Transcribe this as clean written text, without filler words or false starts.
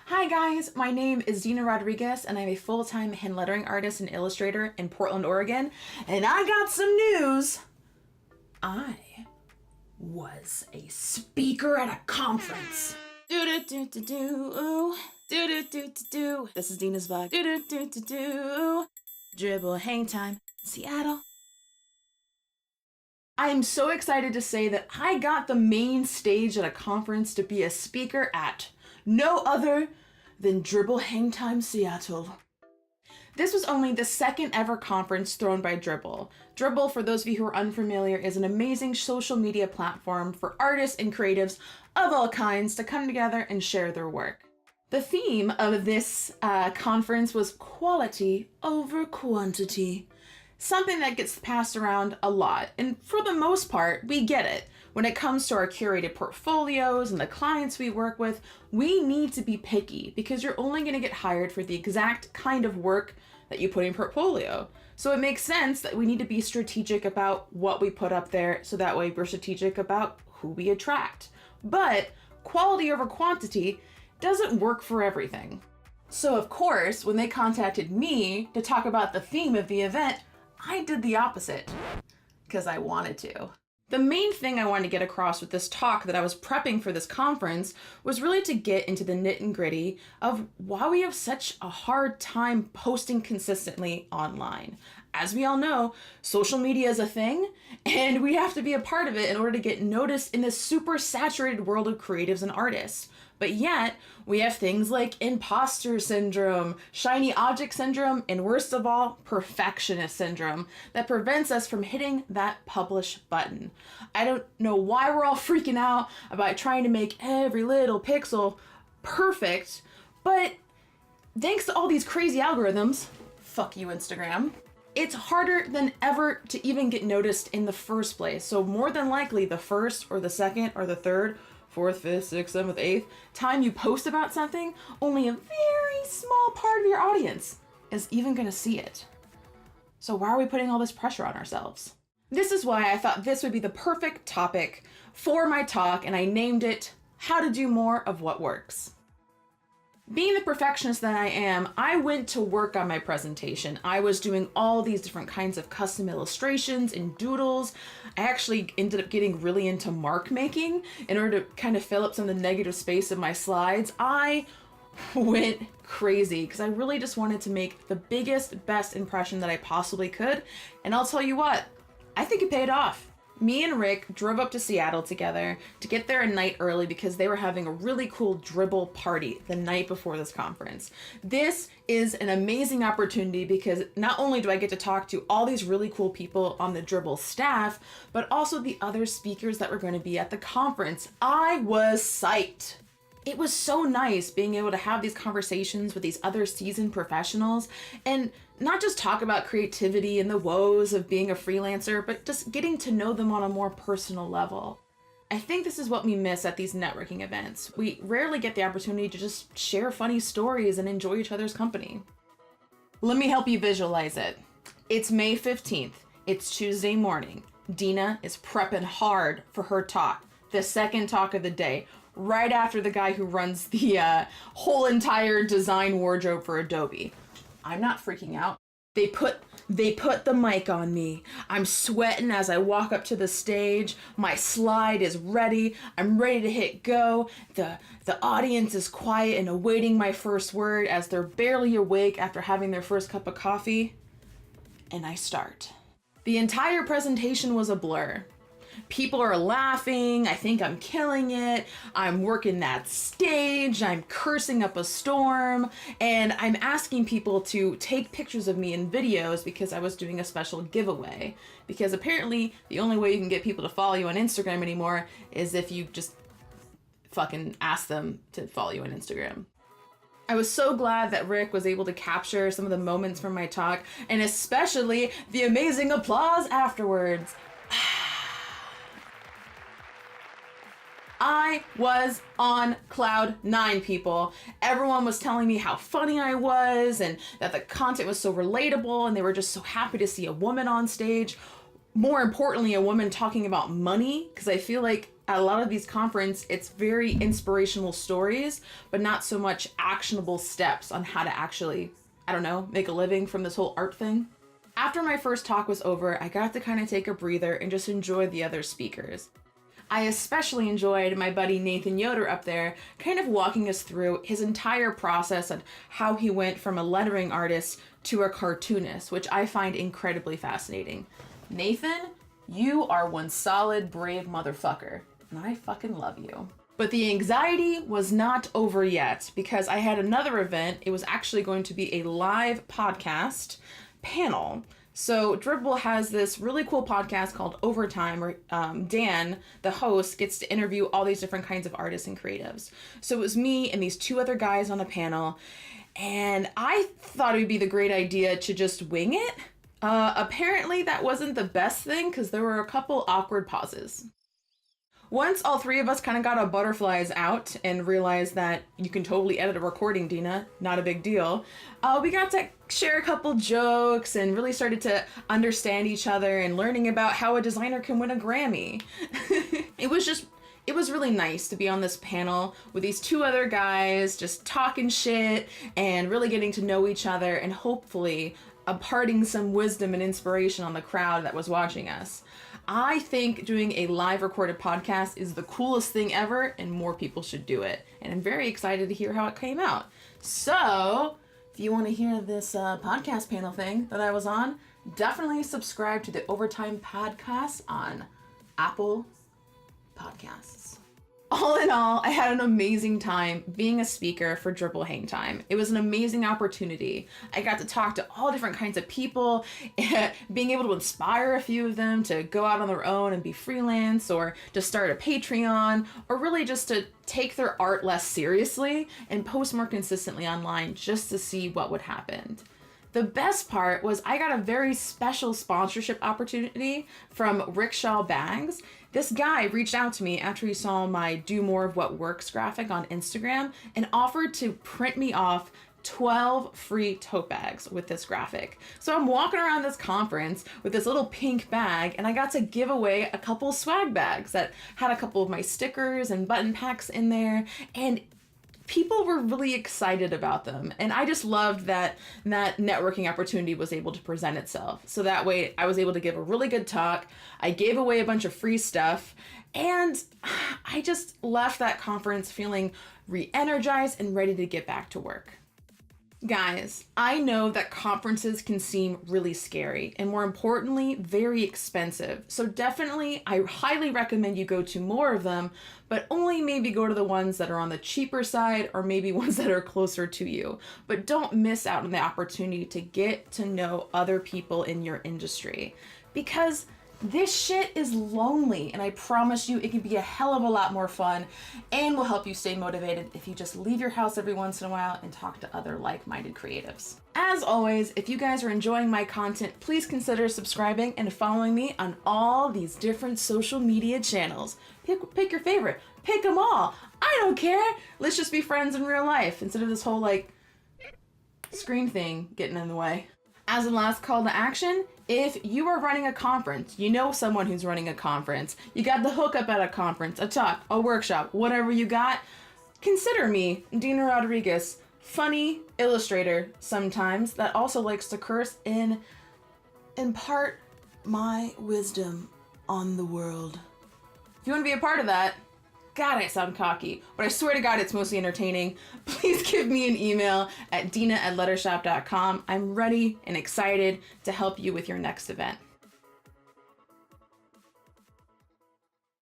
Hi guys, my name is Dina Rodriguez and I'm a full-time hand lettering artist and illustrator in Portland, Oregon. And I got some news. I was a speaker at a conference. Do-do-do-do-do. Do-do-do-do-do. This is Dina's vlog. Do-do-do-do-do. Dribbble Hangtime Seattle. I am so excited to say that I got the main stage at a conference to be a speaker at no other than Dribbble Hangtime Seattle. This was only the second ever conference thrown by Dribbble. Dribbble, for those of you who are unfamiliar, is an amazing social media platform for artists and creatives of all kinds to come together and share their work. The theme of this conference was quality over quantity. Something that gets passed around a lot, and for the most part, we get it. When it comes to our curated portfolios and the clients we work with, we need to be picky because you're only going to get hired for the exact kind of work that you put in your portfolio. So it makes sense that we need to be strategic about what we put up there so that way we're strategic about who we attract. But quality over quantity doesn't work for everything. So of course, when they contacted me to talk about the theme of the event, I did the opposite because I wanted to. The main thing I wanted to get across with this talk that I was prepping for this conference was really to get into the nit and gritty of why we have such a hard time posting consistently online. As we all know, social media is a thing and we have to be a part of it in order to get noticed in this super saturated world of creatives and artists. But yet, we have things like imposter syndrome, shiny object syndrome, and worst of all, perfectionist syndrome that prevents us from hitting that publish button. I don't know why we're all freaking out about trying to make every little pixel perfect, but thanks to all these crazy algorithms, fuck you Instagram, it's harder than ever to even get noticed in the first place. So more than likely the first or the second or the third, fourth, fifth, sixth, seventh, eighth time you post about something, only a very small part of your audience is even gonna see it. So why are we putting all this pressure on ourselves? This is why I thought this would be the perfect topic for my talk, and I named it How to Do More of What Works. Being the perfectionist that I am, I went to work on my presentation. I was doing all these different kinds of custom illustrations and doodles. I actually ended up getting really into mark making in order to kind of fill up some of the negative space of my slides. I went crazy because I really just wanted to make the biggest, best impression that I possibly could. And I'll tell you what, I think it paid off. Me and Rick drove up to Seattle together to get there a night early because they were having a really cool Dribbble party the night before this conference. This is an amazing opportunity because not only do I get to talk to all these really cool people on the Dribbble staff, but also the other speakers that were going to be at the conference. I was psyched. It was so nice being able to have these conversations with these other seasoned professionals and not just talk about creativity and the woes of being a freelancer, but just getting to know them on a more personal level. I think this is what we miss at these networking events. We rarely get the opportunity to just share funny stories and enjoy each other's company. Let me help you visualize it. It's May 15th. It's Tuesday morning. Dina is prepping hard for her talk, the second talk of the day, right after the guy who runs the whole entire design wardrobe for Adobe. I'm not freaking out. They put the mic on me. I'm sweating as I walk up to the stage. My slide is ready. I'm ready to hit go. The audience is quiet and awaiting my first word as they're barely awake after having their first cup of coffee. And I start. The entire presentation was a blur. People are laughing, I think I'm killing it, I'm working that stage, I'm cursing up a storm, and I'm asking people to take pictures of me in videos because I was doing a special giveaway. Because apparently the only way you can get people to follow you on Instagram anymore is if you just fucking ask them to follow you on Instagram. I was so glad that Rick was able to capture some of the moments from my talk, and especially the amazing applause afterwards. I was on cloud 9, people. Everyone was telling me how funny I was and that the content was so relatable and they were just so happy to see a woman on stage. More importantly, a woman talking about money, because I feel like at a lot of these conferences, it's very inspirational stories, but not so much actionable steps on how to actually, I don't know, make a living from this whole art thing. After my first talk was over, I got to kind of take a breather and just enjoy the other speakers. I especially enjoyed my buddy Nathan Yoder up there kind of walking us through his entire process and how he went from a lettering artist to a cartoonist, which I find incredibly fascinating. Nathan, you are one solid, brave motherfucker, and I fucking love you. But the anxiety was not over yet because I had another event. It was actually going to be a live podcast panel. So Dribbble has this really cool podcast called Overtime, where Dan, the host, gets to interview all these different kinds of artists and creatives. So it was me and these two other guys on the panel, and I thought it would be the great idea to just wing it. Apparently that wasn't the best thing because there were a couple awkward pauses. Once all three of us kind of got our butterflies out and realized that you can totally edit a recording, Dina, not a big deal, we got to share a couple jokes and really started to understand each other and learning about how a designer can win a Grammy. It was really nice to be on this panel with these two other guys just talking shit and really getting to know each other and hopefully imparting some wisdom and inspiration on the crowd that was watching us. I think doing a live recorded podcast is the coolest thing ever and more people should do it. And I'm very excited to hear how it came out. So if you want to hear this podcast panel thing that I was on, definitely subscribe to the Overtime podcast on Apple Podcasts. All in all, I had an amazing time being a speaker for Dribbble Hangtime. It was an amazing opportunity. I got to talk to all different kinds of people, being able to inspire a few of them to go out on their own and be freelance, or to start a Patreon, or really just to take their art less seriously and post more consistently online just to see what would happen. The best part was I got a very special sponsorship opportunity from Rickshaw Bags. This guy reached out to me after he saw my Do More of What Works graphic on Instagram and offered to print me off 12 free tote bags with this graphic. So I'm walking around this conference with this little pink bag, and I got to give away a couple swag bags that had a couple of my stickers and button packs in there, and people were really excited about them. And I just loved that networking opportunity was able to present itself. So that way I was able to give a really good talk. I gave away a bunch of free stuff, and I just left that conference feeling re-energized and ready to get back to work. Guys, I know that conferences can seem really scary and, more importantly, very expensive. So definitely, I highly recommend you go to more of them, but only maybe go to the ones that are on the cheaper side or maybe ones that are closer to you. But don't miss out on the opportunity to get to know other people in your industry, because this shit is lonely, and I promise you it can be a hell of a lot more fun and will help you stay motivated if you just leave your house every once in a while and talk to other like-minded creatives. As always, if you guys are enjoying my content, please consider subscribing and following me on all these different social media channels. Pick your favorite. Pick them all. I don't care. Let's just be friends in real life instead of this whole screen thing getting in the way. As a last call to action, if you are running a conference, you know someone who's running a conference, you got the hookup at a conference, a talk, a workshop, whatever you got, consider me, Dina Rodriguez, funny illustrator sometimes that also likes to curse and impart my wisdom on the world. If you want to be a part of that, God, I sound cocky, but I swear to God, it's mostly entertaining. Please give me an email at dina@lettershop.com. I'm ready and excited to help you with your next event.